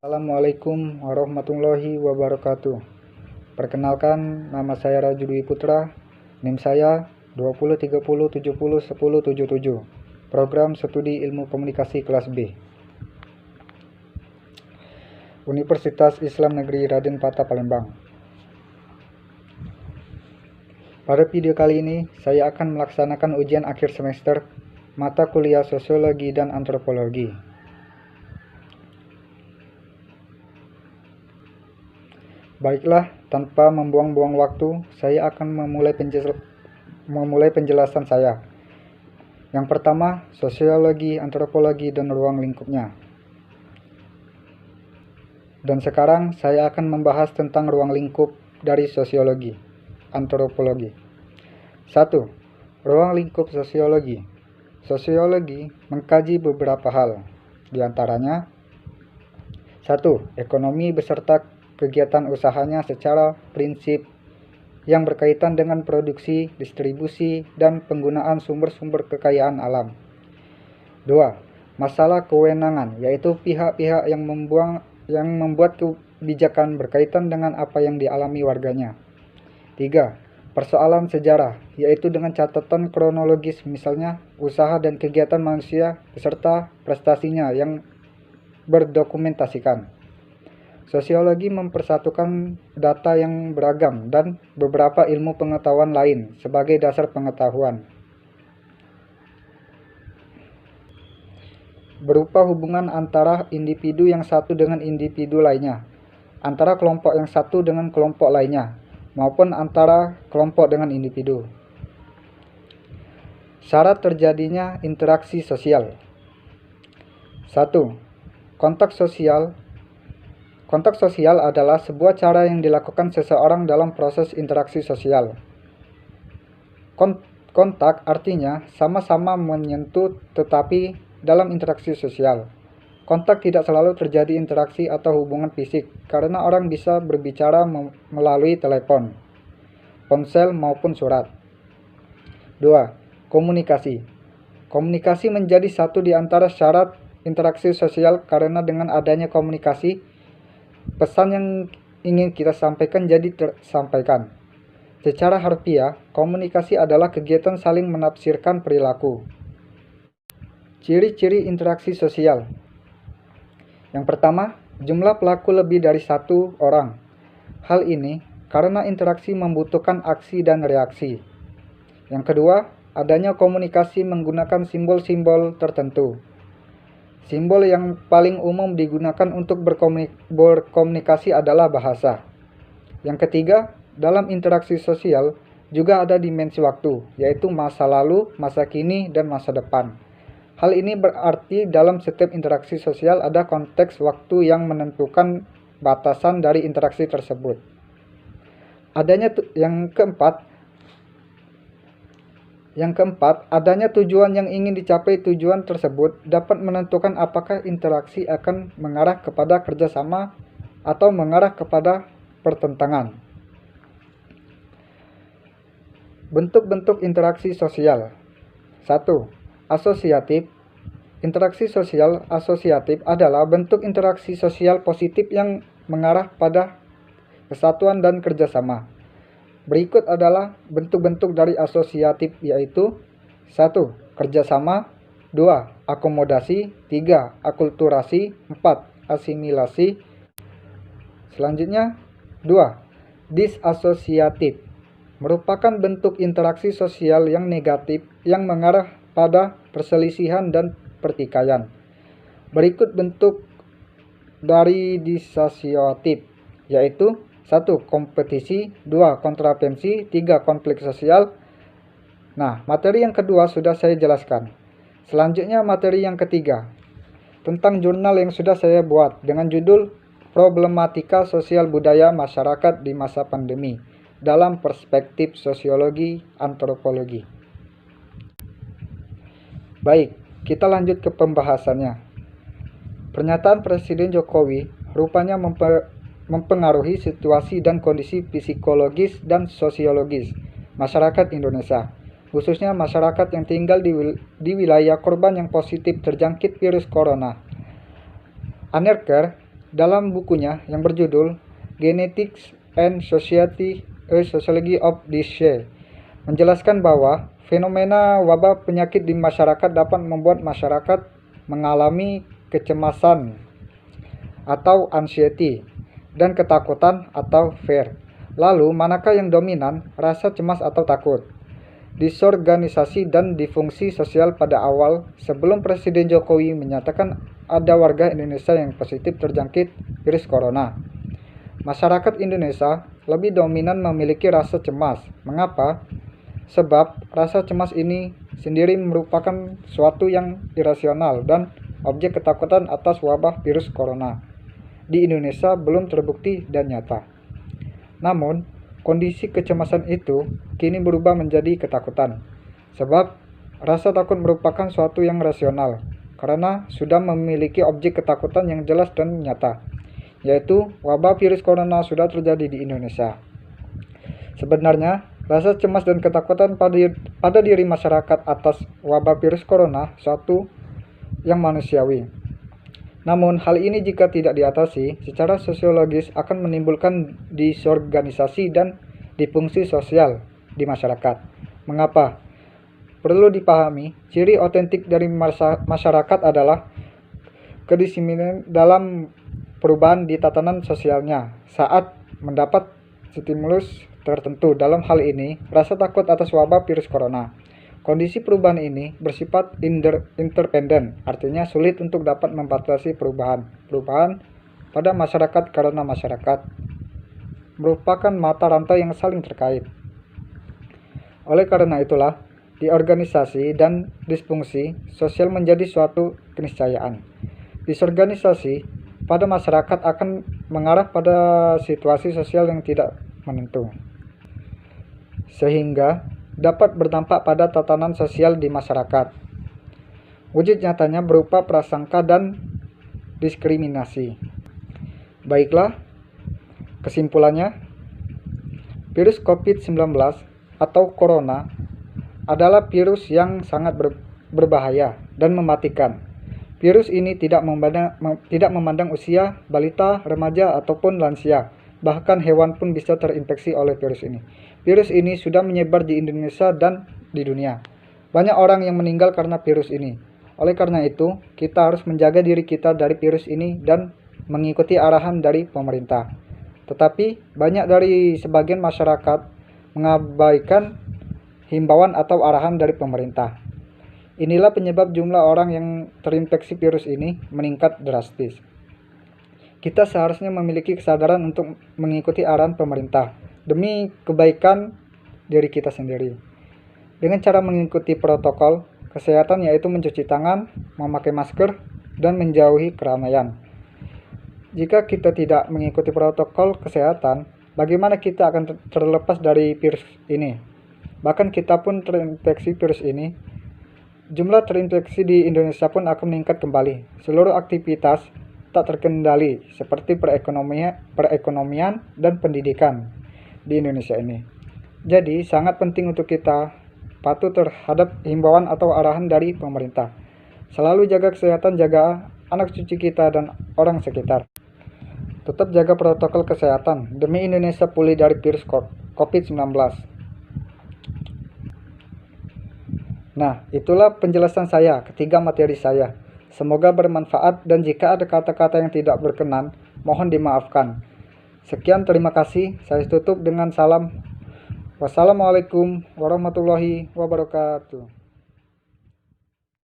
Assalamualaikum warahmatullahi wabarakatuh. Perkenalkan, nama saya Raju Dwi Putra, NIM saya 2030701077, Program Studi Ilmu Komunikasi kelas B. Universitas Islam Negeri Raden Patah Palembang. Pada video kali ini, saya akan melaksanakan ujian akhir semester mata kuliah Sosiologi dan Antropologi. Baiklah, tanpa membuang-buang waktu, saya akan memulai penjelasan saya. Yang pertama, sosiologi, antropologi, dan ruang lingkupnya. Dan sekarang saya akan membahas tentang ruang lingkup dari sosiologi, antropologi. 1. Ruang lingkup sosiologi. Sosiologi mengkaji beberapa hal, di antaranya 1. Ekonomi beserta kegiatan usahanya secara prinsip yang berkaitan dengan produksi, distribusi, dan penggunaan sumber-sumber kekayaan alam. 2. Masalah kewenangan, yaitu pihak-pihak yang membuat kebijakan berkaitan dengan apa yang dialami warganya. 3. Persoalan sejarah, yaitu dengan catatan kronologis, misalnya usaha dan kegiatan manusia beserta prestasinya yang berdokumentasikan. Sosiologi mempersatukan data yang beragam dan beberapa ilmu pengetahuan lain sebagai dasar pengetahuan, berupa hubungan antara individu yang satu dengan individu lainnya, antara kelompok yang satu dengan kelompok lainnya, maupun antara kelompok dengan individu. Syarat terjadinya interaksi sosial. 1. Konteks sosial. Konteks sosial adalah sebuah cara yang dilakukan seseorang dalam proses interaksi sosial. Kontak artinya sama-sama menyentuh tetapi dalam interaksi sosial. Kontak tidak selalu terjadi interaksi atau hubungan fisik karena orang bisa berbicara melalui telepon, ponsel maupun surat. 2. Komunikasi. Komunikasi menjadi satu di antara syarat interaksi sosial karena dengan adanya komunikasi, pesan yang ingin kita sampaikan jadi tersampaikan. Secara harfiah, komunikasi adalah kegiatan saling menafsirkan perilaku. Ciri-ciri interaksi sosial. Yang pertama, jumlah pelaku lebih dari satu orang. Hal ini karena interaksi membutuhkan aksi dan reaksi. Yang kedua, adanya komunikasi menggunakan simbol-simbol tertentu. Simbol yang paling umum digunakan untuk berkomunikasi adalah bahasa. Yang ketiga, dalam interaksi sosial juga ada dimensi waktu, yaitu masa lalu, masa kini, dan masa depan. Hal ini berarti dalam setiap interaksi sosial ada konteks waktu yang menentukan batasan dari interaksi tersebut. Yang keempat, adanya tujuan yang ingin dicapai. Tujuan tersebut dapat menentukan apakah interaksi akan mengarah kepada kerjasama atau mengarah kepada pertentangan. Bentuk-bentuk interaksi sosial. 1. Asosiatif. Interaksi sosial asosiatif adalah bentuk interaksi sosial positif yang mengarah pada kesatuan dan kerjasama. Berikut adalah bentuk-bentuk dari asosiatif, yaitu 1. Kerjasama, 2. Akomodasi, 3. Akulturasi, 4. Asimilasi. Selanjutnya, 2. Disasosiatif merupakan bentuk interaksi sosial yang negatif yang mengarah pada perselisihan dan pertikaian. Berikut bentuk dari disasosiatif, yaitu 1. Kompetisi, 2. Kontravensi, 3. Konflik sosial. Nah, materi yang kedua sudah saya jelaskan. Selanjutnya materi yang ketiga, tentang jurnal yang sudah saya buat dengan judul Problematika Sosial Budaya Masyarakat di Masa Pandemi dalam Perspektif Sosiologi Antropologi. Baik, kita lanjut ke pembahasannya. Pernyataan Presiden Jokowi rupanya mempengaruhi situasi dan kondisi psikologis dan sosiologis masyarakat Indonesia, khususnya masyarakat yang tinggal di wilayah korban yang positif terjangkit virus corona. Anerker dalam bukunya yang berjudul Genetics and Sociology of Disease menjelaskan bahwa fenomena wabah penyakit di masyarakat dapat membuat masyarakat mengalami kecemasan atau anxiety dan ketakutan atau fear. Lalu, manakah yang dominan, rasa cemas atau takut? Disorganisasi dan difungsi sosial pada awal sebelum Presiden Jokowi menyatakan ada warga Indonesia yang positif terjangkit virus corona. Masyarakat Indonesia lebih dominan memiliki rasa cemas. Mengapa? Sebab rasa cemas ini sendiri merupakan suatu yang irasional dan objek ketakutan atas wabah virus corona di Indonesia belum terbukti dan nyata. Namun, kondisi kecemasan itu kini berubah menjadi ketakutan, sebab rasa takut merupakan suatu yang rasional, karena sudah memiliki objek ketakutan yang jelas dan nyata, yaitu wabah virus corona sudah terjadi di Indonesia. Sebenarnya, rasa cemas dan ketakutan pada diri masyarakat atas wabah virus corona suatu yang manusiawi. Namun, hal ini jika tidak diatasi secara sosiologis akan menimbulkan disorganisasi dan difungsi sosial di masyarakat. Mengapa? Perlu dipahami, ciri otentik dari masyarakat adalah kedisiplinan dalam perubahan di tatanan sosialnya saat mendapat stimulus tertentu. Dalam hal ini, rasa takut atas wabah virus corona. Kondisi perubahan ini bersifat interdependen, artinya sulit untuk dapat membatasi perubahan pada masyarakat karena masyarakat merupakan mata rantai yang saling terkait. Oleh karena itulah, di organisasi dan disfungsi sosial menjadi suatu keniscayaan. Disorganisasi pada masyarakat akan mengarah pada situasi sosial yang tidak menentu, sehingga dapat berdampak pada tatanan sosial di masyarakat. Wujud nyatanya berupa prasangka dan diskriminasi. Baiklah, kesimpulannya, virus COVID-19 atau corona adalah virus yang sangat berbahaya dan mematikan. Virus ini tidak memandang usia, balita, remaja, ataupun lansia. Bahkan hewan pun bisa terinfeksi oleh virus ini. Virus ini sudah menyebar di Indonesia dan di dunia. Banyak orang yang meninggal karena virus ini. Oleh karena itu, kita harus menjaga diri kita dari virus ini dan mengikuti arahan dari pemerintah. Tetapi, banyak dari sebagian masyarakat mengabaikan himbauan atau arahan dari pemerintah. Inilah penyebab jumlah orang yang terinfeksi virus ini meningkat drastis. Kita seharusnya memiliki kesadaran untuk mengikuti arahan pemerintah demi kebaikan diri kita sendiri. Dengan cara mengikuti protokol kesehatan yaitu mencuci tangan, memakai masker, dan menjauhi keramaian. Jika kita tidak mengikuti protokol kesehatan, bagaimana kita akan terlepas dari virus ini? Bahkan kita pun terinfeksi virus ini, jumlah terinfeksi di Indonesia pun akan meningkat kembali. Seluruh aktivitas tak terkendali seperti perekonomian dan pendidikan di Indonesia ini. Jadi sangat penting untuk kita patuh terhadap himbauan atau arahan dari pemerintah. Selalu jaga kesehatan, jaga anak cucu kita dan orang sekitar. Tetap jaga protokol kesehatan demi Indonesia pulih dari virus COVID-19. Nah, itulah penjelasan saya ketiga materi saya. Semoga bermanfaat dan jika ada kata-kata yang tidak berkenan, mohon dimaafkan. Sekian, terima kasih. Saya tutup dengan salam. Wassalamualaikum warahmatullahi wabarakatuh.